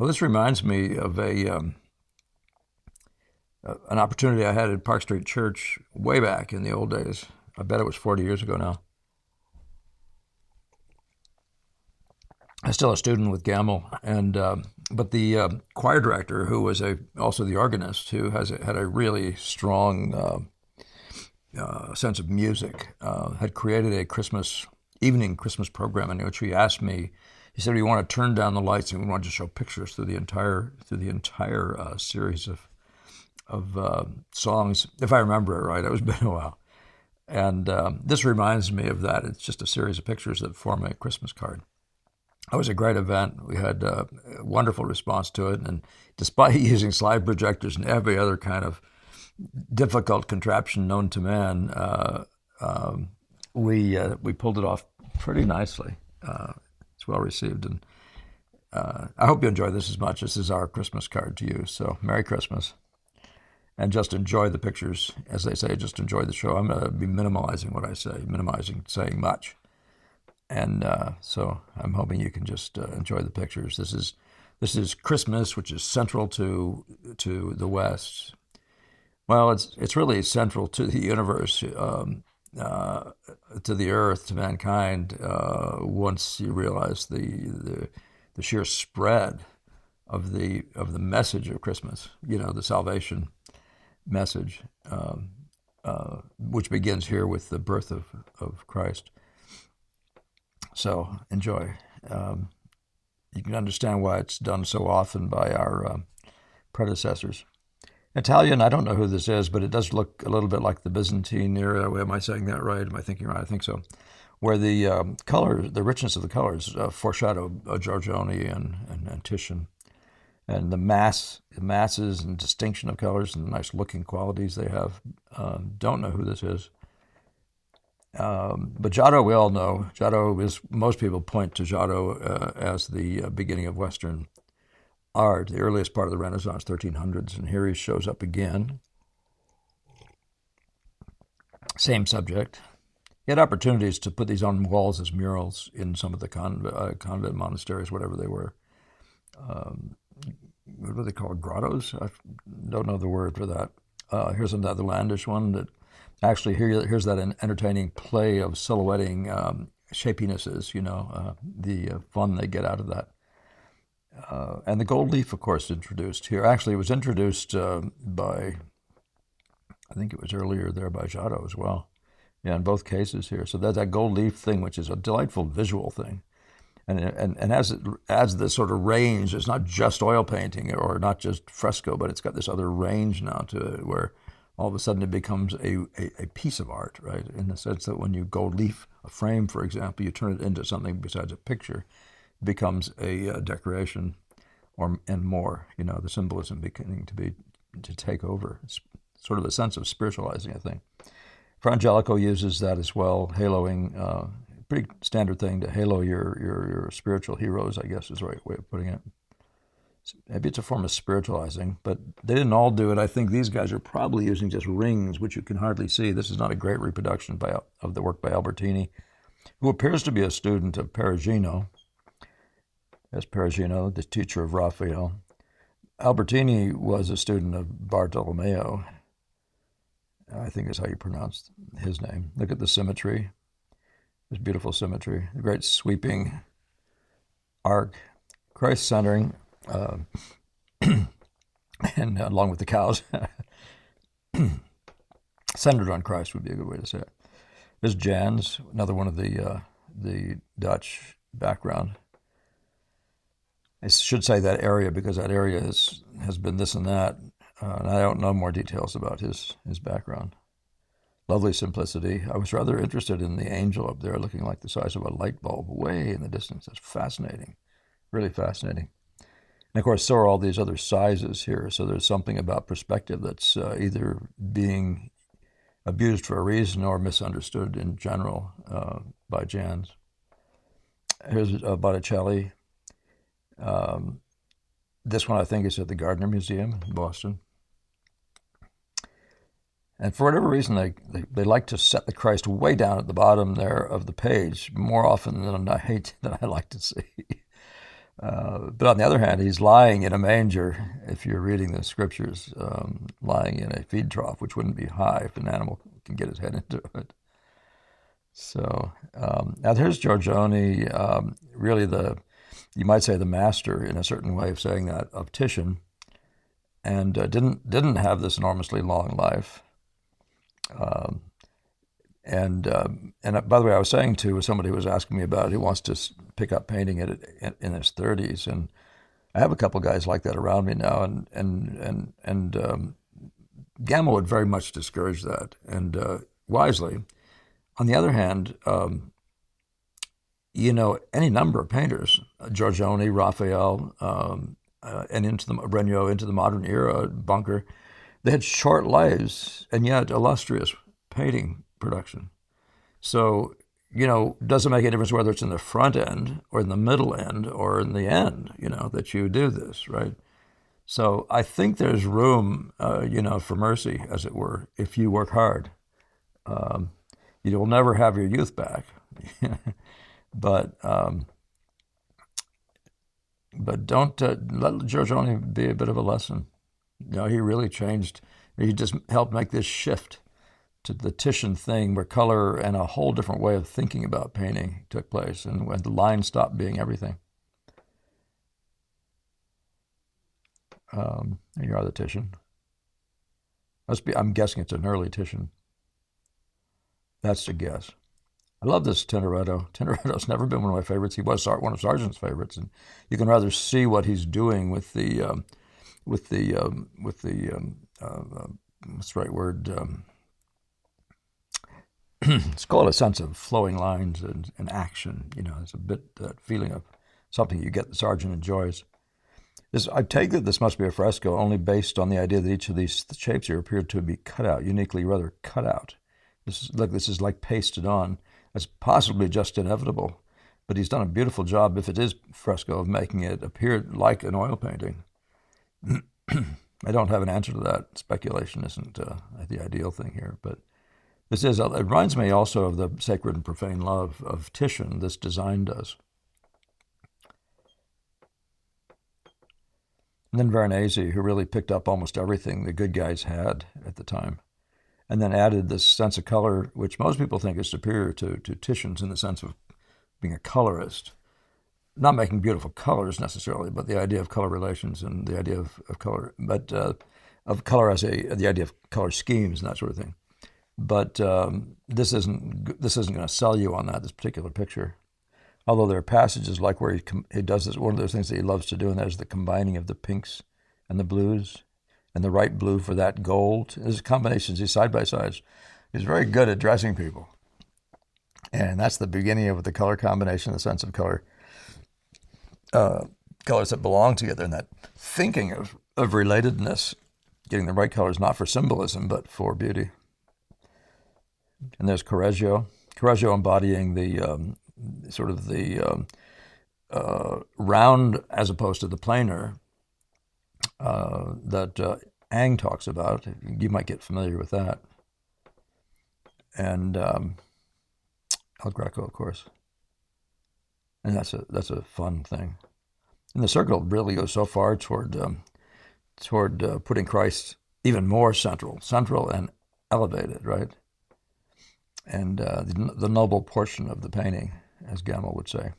Well, this reminds me of an opportunity I had at Park Street Church way back in the old days. I bet it was 40 years ago now. I was still a student with Gamble, and but the choir director, who was also the organist, who had a really strong sense of music, had created a Christmas program in which he asked me. He said, "We want to turn down the lights and we want to show pictures through the entire series of songs." If I remember it right, it's been a while. And this reminds me of that. It's just a series of pictures that form a Christmas card. It was a great event. We had a wonderful response to it, and despite using slide projectors and every other kind of difficult contraption known to man, we pulled it off pretty nicely. It's well received, and I hope you enjoy this as much. This is our Christmas card to you. So Merry Christmas, and just enjoy the pictures. As they say, just enjoy the show. I'm going to be minimizing what I say, minimizing saying much. And so I'm hoping you can just enjoy the pictures. This is Christmas, which is central to the West. Well, it's really central to the universe, to the earth, to mankind. Once you realize the sheer spread of the message of Christmas, the salvation message, which begins here with the birth of Christ. So enjoy. You can understand why it's done so often by our predecessors. Italian, I don't know who this is, but it does look a little bit like the Byzantine era. Am I saying that right? Am I thinking right? I think so. Where the colors, the richness of the colors, foreshadow Giorgione and Titian, and the masses and distinction of colors and the nice looking qualities they have. Don't know who this is. But Giotto, we all know. Most people point to Giotto as the beginning of Western art, the earliest part of the Renaissance, 1300s. And here he shows up again. Same subject. He had opportunities to put these on walls as murals in some of the convent monasteries, whatever they were. What do they call it? Grottos? I don't know the word for that. Here's a Netherlandish one that actually here's that entertaining play of silhouetting shapinesses, the fun they get out of that. And the gold leaf, of course, introduced here. Actually, it was introduced by, I think it was earlier there by Giotto as well. Yeah, in both cases here. So that's that gold leaf thing, which is a delightful visual thing. And as it adds this sort of range, it's not just oil painting or not just fresco, but it's got this other range now to it where all of a sudden it becomes a piece of art, right? In the sense that when you gold leaf a frame, for example, you turn it into something besides a picture, it becomes a decoration and more, the symbolism beginning to take over. It's sort of a sense of spiritualizing, I think. Fra Angelico uses that as well, haloing, pretty standard thing to halo your spiritual heroes, I guess is the right way of putting it. Maybe it's a form of spiritualizing, but they didn't all do it. I think these guys are probably using just rings, which you can hardly see. This is not a great reproduction of the work by Albertini, who appears to be a student of Perugino. As Perugino, the teacher of Raphael. Albertini was a student of Bartolomeo, I think is how you pronounce his name. Look at the symmetry. This beautiful symmetry, the great sweeping arc, Christ centering, and along with the cows, centered on Christ would be a good way to say it. There's Jan's, another one of the Dutch background. I should say that area because that area has been this and that, and I don't know more details about his background. Lovely simplicity. I was rather interested in the angel up there looking like the size of a light bulb way in the distance. That's fascinating, really fascinating. And of course, so are all these other sizes here. So there's something about perspective that's either being abused for a reason or misunderstood in general by Jans. Here's Botticelli. This one I think is at the Gardner Museum in Boston. And for whatever reason, they like to set the Christ way down at the bottom there of the page more often than I like to see. But on the other hand, he's lying in a manger, if you're reading the scriptures, lying in a feed trough, which wouldn't be high if an animal can get his head into it. So now here's Giorgione, really you might say the master in a certain way of saying that, of Titian, and didn't have this enormously long life. And by the way, I was saying to somebody who was asking me about it, who wants to pick up painting in his 30s, and I have a couple guys like that around me now, and Gamma would very much discourage that, and wisely. On the other hand, any number of painters, Giorgione, Raphael, and into the Regno, into the modern era, Bunker, they had short lives and yet illustrious painting production. So, doesn't make a difference whether it's in the front end or in the middle end or in the end, that you do this, right? So I think there's room, for mercy, as it were, if you work hard. You'll never have your youth back, but don't let Giorgione be a bit of a lesson. He really changed. He just helped make this shift to the Titian thing, where color and a whole different way of thinking about painting took place, and when the line stopped being everything. There you are, the Titian. I'm guessing it's an early Titian. That's a guess. I love this Tintoretto. Tintoretto's never been one of my favorites. He was one of Sargent's favorites, and you can rather see what he's doing with the what's the right word? Let's call it a sense of flowing lines and action. It's a bit that feeling of something you get that Sargent enjoys. I take that this must be a fresco only based on the idea that each of these shapes here appeared to be cut out, uniquely rather cut out. This is like pasted on. It's possibly just inevitable, but he's done a beautiful job, if it is fresco, of making it appear like an oil painting. I don't have an answer to that. Speculation isn't the ideal thing here, but it reminds me also of the Sacred and Profane Love of Titian, this design does. And then Veronese, who really picked up almost everything the good guys had at the time, and then added this sense of color, which most people think is superior to Titian's in the sense of being a colorist. Not making beautiful colors necessarily, but the idea of color relations and the idea of color, but of color as the idea of color schemes and that sort of thing. But this isn't going to sell you on that, this particular picture. Although there are passages like where he does this, one of those things that he loves to do, and that is the combining of the pinks and the blues, and the right blue for that gold. There's combinations, these side-by-sides. He's very good at dressing people. And that's the beginning of the color combination, the sense of color. Colors that belong together, and that thinking of relatedness, getting the right colors, not for symbolism, but for beauty. And there's Correggio embodying the sort of the round as opposed to the planar that Ang talks about. You might get familiar with that. And El Greco, of course. And that's a fun thing. And the circle really goes so far toward putting Christ even more central and elevated, right? And the noble portion of the painting, as Gamma would say.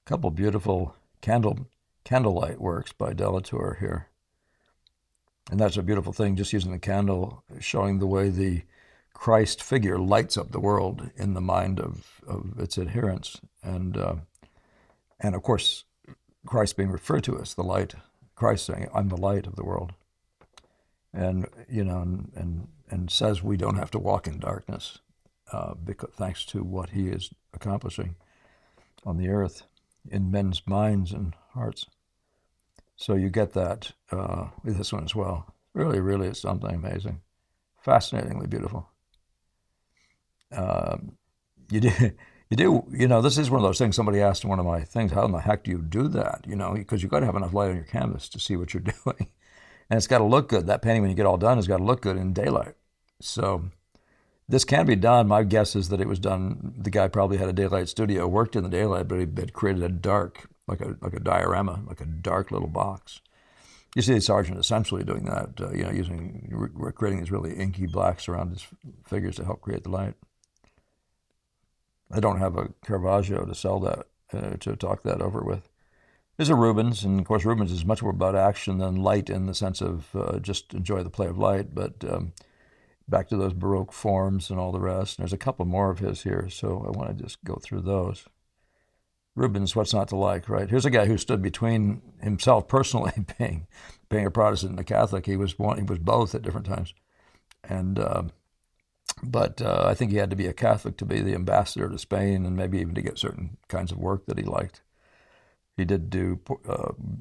A couple beautiful candlelight works by Delatour here. And that's a beautiful thing, just using the candle, showing the way the Christ figure lights up the world in the mind of its adherents. And of course, Christ being referred to as the light, Christ saying, I'm the light of the world. And and says we don't have to walk in darkness, because thanks to what he is accomplishing on the earth, in men's minds and hearts. So you get that with this one as well. Really, really, it's something amazing, fascinatingly beautiful. This is one of those things. Somebody asked in one of my things, how in the heck do you do that? Because you've got to have enough light on your canvas to see what you're doing. And it's got to look good. That painting, when you get all done, has got to look good in daylight. So This can be done. My guess is that it was done. The guy probably had a daylight studio, worked in the daylight, but he had created a dark, like a diorama, like a dark little box. You see the sergeant essentially doing that, creating these really inky blacks around his figures to help create the light. I don't have a Caravaggio to sell that, to talk that over with. There's a Rubens, and of course Rubens is much more about action than light in the sense of just enjoy the play of light, but back to those Baroque forms and all the rest. And there's a couple more of his here, so I want to just go through those. Rubens, what's not to like, right? Here's a guy who stood between himself personally being a Protestant and a Catholic. He was both at different times, and but I think he had to be a Catholic to be the ambassador to Spain, and maybe even to get certain kinds of work that he liked. He did do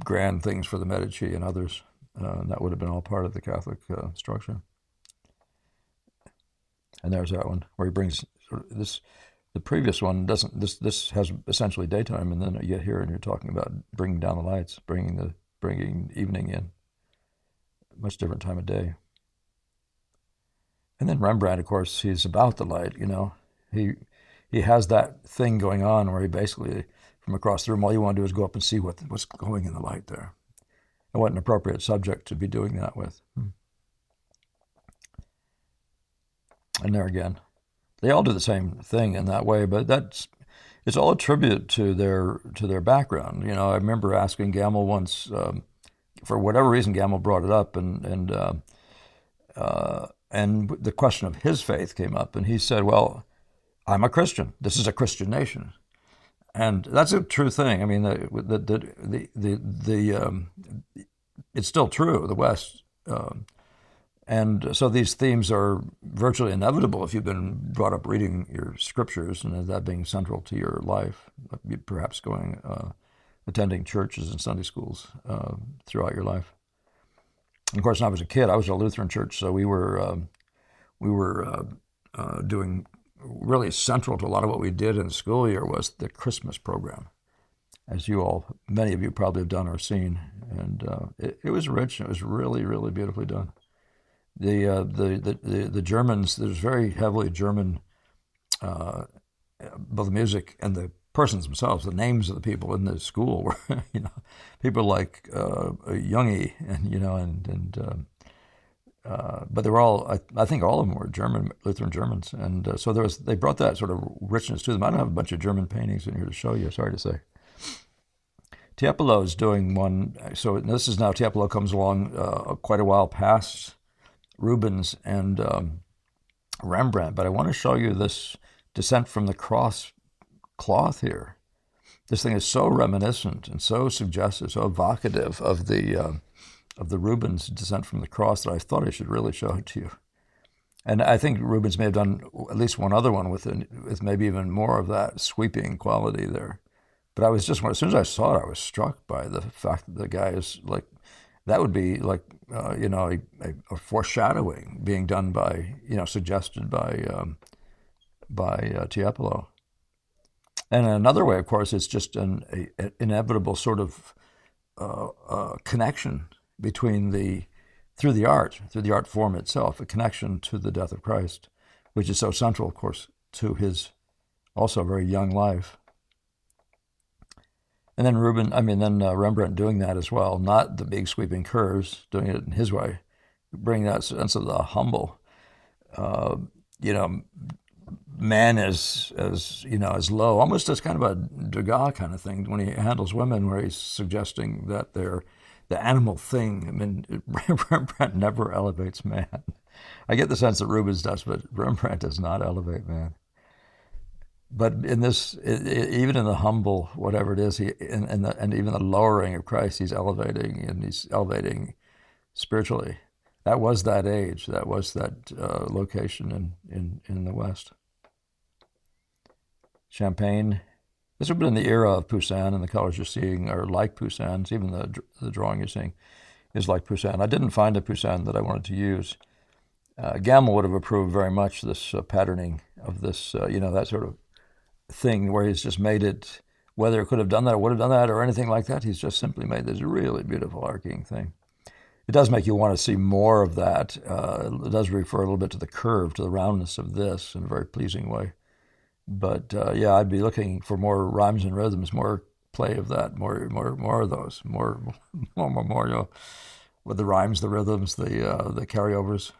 grand things for the Medici and others, and that would have been all part of the Catholic structure. And there's that one where he brings sort of this. The previous one doesn't. This has essentially daytime, and then you get here and you're talking about bringing down the lights, bringing evening in. Much different time of day. And then Rembrandt, of course, he's about the light. He has that thing going on where he basically, from across the room, all you want to do is go up and see what's going in the light there, and what an appropriate subject to be doing that with. And there again, they all do the same thing in that way, but it's all a tribute to their background. I remember asking Gamble once, for whatever reason, Gamble brought it up, and the question of his faith came up, and he said, "Well, I'm a Christian. This is a Christian nation," and that's a true thing. I mean, it's still true. The West. And so these themes are virtually inevitable if you've been brought up reading your scriptures and that being central to your life, perhaps attending churches and Sunday schools throughout your life. And of course, when I was a kid, I was at a Lutheran church, so we were doing really central to a lot of what we did in the school year was the Christmas program, as many of you probably have done or seen, and it was rich. It was really, really beautifully done. The Germans, there's very heavily German, both the music and the persons themselves. The names of the people in the school were, people like Jungi, and but they were all, I think all of them were German, Lutheran Germans, and so they brought that sort of richness to them. I don't have a bunch of German paintings in here to show you. Sorry to say. Tiepolo is doing one. So this is now Tiepolo comes along quite a while past Rubens and Rembrandt, but I want to show you this Descent from the Cross cloth here. This thing is so reminiscent and so suggestive, so evocative of the Rubens Descent from the Cross that I thought I should really show it to you. And I think Rubens may have done at least one other one with maybe even more of that sweeping quality there. But as soon as I saw it, I was struck by the fact that the guy is like, that would be like, a foreshadowing being done by, suggested by Tiepolo. And another way, of course, it's just an inevitable sort of connection through the art form itself, a connection to the death of Christ, which is so central, of course, to his also very young life. And then Rembrandt doing that as well, not the big sweeping curves, doing it in his way, bringing that sense of the humble, man as low, almost as kind of a Degas kind of thing when he handles women, where he's suggesting that they're the animal thing. I mean, Rembrandt never elevates man. I get the sense that Rubens does, but Rembrandt does not elevate man. But in this, even in the humble, whatever it is, and even the lowering of Christ, he's elevating, and he's elevating spiritually. That was that age. That was that location in the West. Champagne. This would have been the era of Poussin, and the colors you're seeing are like Poussin's. Even the drawing you're seeing is like Poussin. I didn't find a Poussin that I wanted to use. Gamble would have approved very much this patterning of this, that sort of thing where he's just made it, whether it could have done that or would have done that or anything like that, he's just simply made this really beautiful arcing thing. It does make you want to see more of that. It does refer a little bit to the curve, to the roundness of this in a very pleasing way. But yeah, I'd be looking for more rhymes and rhythms, more play of that, more of those, more, with the rhymes, the rhythms, the carryovers.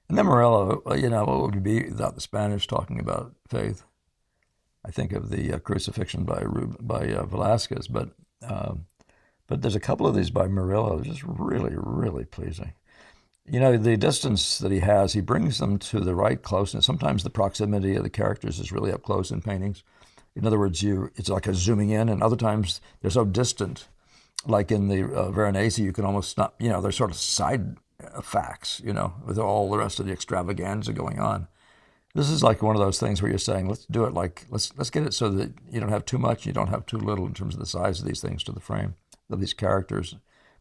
And then Morello, what would it be without the Spanish talking about faith? I think of the Crucifixion by Velázquez, but there's a couple of these by Murillo, just really, really pleasing. The distance that he has, he brings them to the right closeness. Sometimes the proximity of the characters is really up close in paintings. In other words, it's like a zooming in, and other times they're so distant. Like in the Veronese, you can almost not, they're sort of side facts, with all the rest of the extravaganza going on. This is like one of those things where you're saying, let's do it let's get it so that you don't have too much, you don't have too little in terms of the size of these things to the frame, of these characters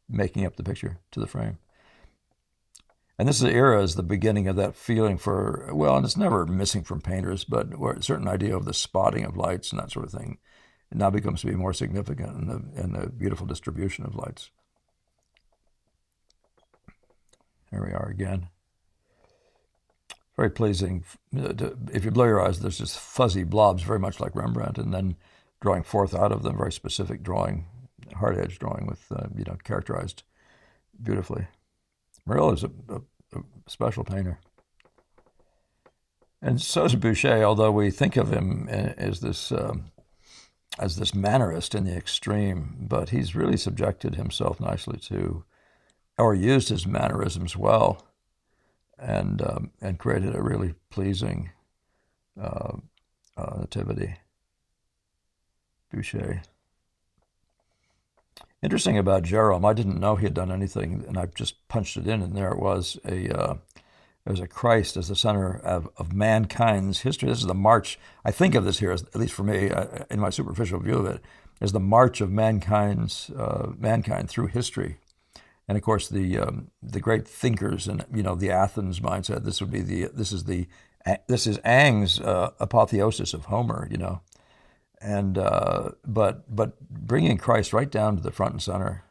making up the picture to the frame. And this era is the beginning of that feeling for, and it's never missing from painters, but a certain idea of the spotting of lights and that sort of thing. It now becomes to be more significant in the beautiful distribution of lights. Here we are again. Very pleasing. If you blow your eyes, there's just fuzzy blobs, very much like Rembrandt, and then drawing forth out of them, very specific drawing, hard edge drawing with, characterized beautifully. Murillo is a special painter. And so is Boucher, although we think of him as this mannerist in the extreme, but he's really subjected himself nicely to, or used his mannerisms well, and created a really pleasing nativity. Boucher. Interesting about Jerome, I didn't know he had done anything, and I just punched it in, and there it was, there's a Christ as the center of mankind's history. This is the march. I think of this here, at least for me, in my superficial view of it, as the march of mankind through history. And of course, the great thinkers and the Athens mindset. This is Ang's apotheosis of Homer. And but bringing Christ right down to the front and center,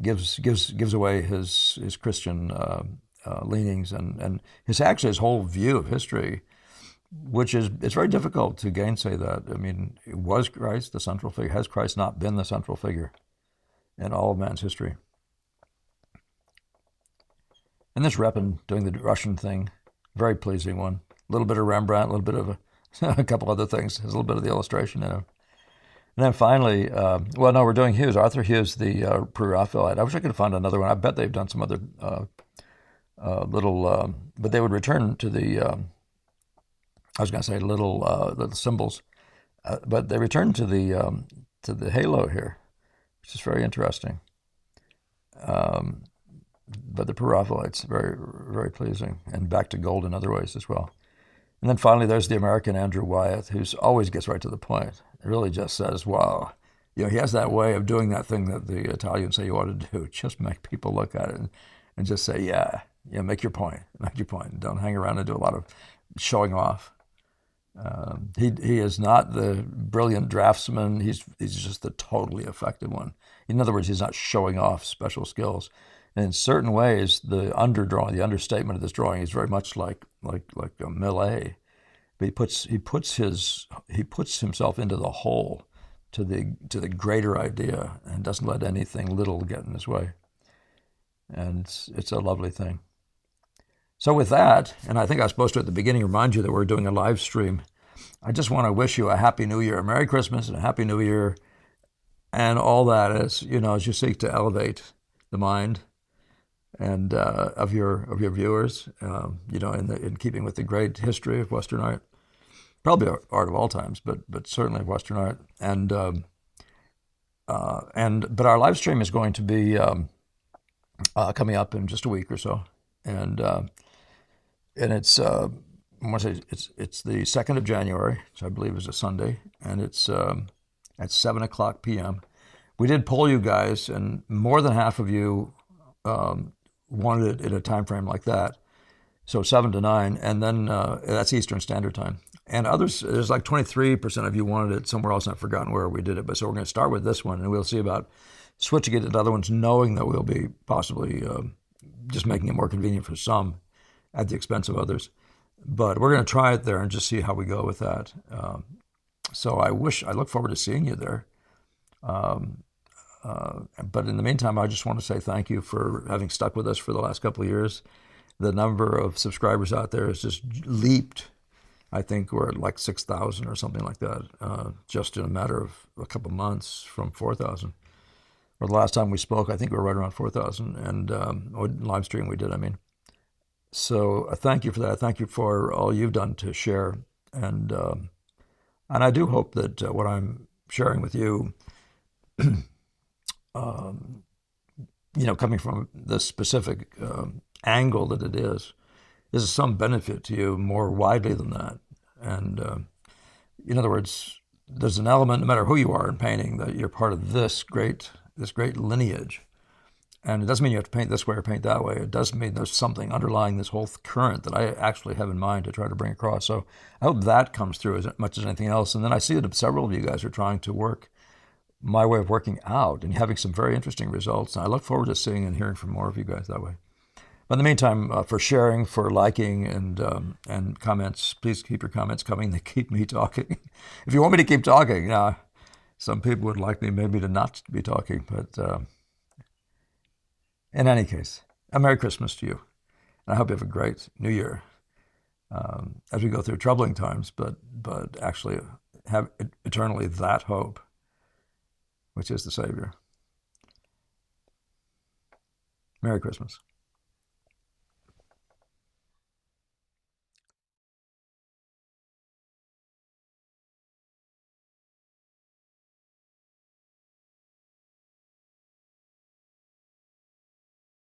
gives away his Christian leanings and his whole view of history, which it's very difficult to gainsay that. I mean, was Christ the central figure? Has Christ not been the central figure in all of man's history? And this Repin doing the Russian thing, very pleasing one. A little bit of Rembrandt, a little bit of a couple other things. There's a little bit of the illustration in it. And then finally, we're doing Hughes. Arthur Hughes, the Pre-Raphaelite. I wish I could find another one. I bet they've done some other but they would return to the, little symbols, but they return to the halo here, which is very interesting. But the Pre-Raphaelites, very, very pleasing, and back to gold in other ways as well. And then finally, there's the American Andrew Wyeth, who always gets right to the point. It really just says, wow. He has that way of doing that thing that the Italians say you ought to do. Just make people look at it and just say, make your point. Make your point. Don't hang around and do a lot of showing off. He is not the brilliant draftsman. He's just the totally effective one. In other words, he's not showing off special skills. And in certain ways, the underdrawing, the understatement of this drawing is very much like a Millet. But he puts himself into the whole, to the greater idea, and doesn't let anything little get in his way. And it's a lovely thing. So with that, and I think I was supposed to at the beginning remind you that we're doing a live stream. I just want to wish you a Happy New Year, a Merry Christmas and a Happy New Year, and all that as you seek to elevate the mind and of your viewers, in keeping with the great history of Western art, probably art of all times, but certainly Western art. But our live stream is going to be coming up in just a week or so, and it's I want to say it's the 2nd of January, which I believe is a Sunday, and it's at 7:00 p.m. We did poll you guys, and more than half of you wanted it in a time frame like that, so 7 to 9, and then that's Eastern Standard Time. And others, there's like 23% of you wanted it somewhere else, and I've forgotten where we did it, but so we're going to start with this one, and we'll see about switching it to other ones, knowing that we'll be possibly just making it more convenient for some at the expense of others. But we're going to try it there and just see how we go with that. So I look forward to seeing you there. But in the meantime, I just want to say thank you for having stuck with us for the last couple of years. The number of subscribers out there has just leaped. I think we're at like 6,000 or something like that, just in a matter of a couple months from 4,000. Or the last time we spoke, I think we were right around 4,000, and live stream we did, I mean. So thank you for that. Thank you for all you've done to share, and I do hope that what I'm sharing with you, coming from the specific angle that it is some benefit to you more widely than that. And in other words, there's an element, no matter who you are in painting, that you're part of this great lineage. And it doesn't mean you have to paint this way or paint that way. It does mean there's something underlying this whole current that I actually have in mind to try to bring across. So I hope that comes through as much as anything else. And then I see that several of you guys are trying to work my way of working out and having some very interesting results. And I look forward to seeing and hearing from more of you guys that way. But in the meantime, for sharing, for liking, and comments, please keep your comments coming. They keep me talking. If you want me to keep talking, some people would like me maybe to not be talking. But in any case, a Merry Christmas to you. And I hope you have a great New Year as we go through troubling times, but actually have eternally that hope, which is the Savior. Merry Christmas.